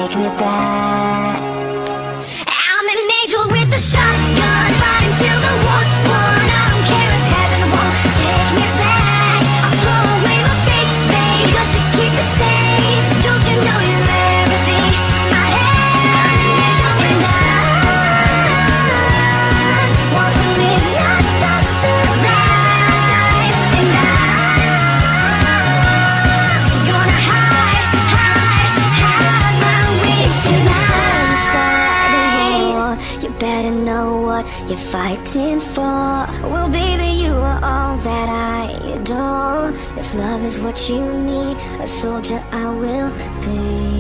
take me back. I'm an angel with a shotgun, fighting till the war's won. I don't care if heaven won't take me back. I'll throw away my faith, babe, just to keep it safe. Don't you know you're everything I have? And I want to live, not just survive. And I'm gonna hide my wings tonight. Start a war, you better know what you're fighting for. Well, baby, you are all that I adore. If love is what you need, a soldier I will be.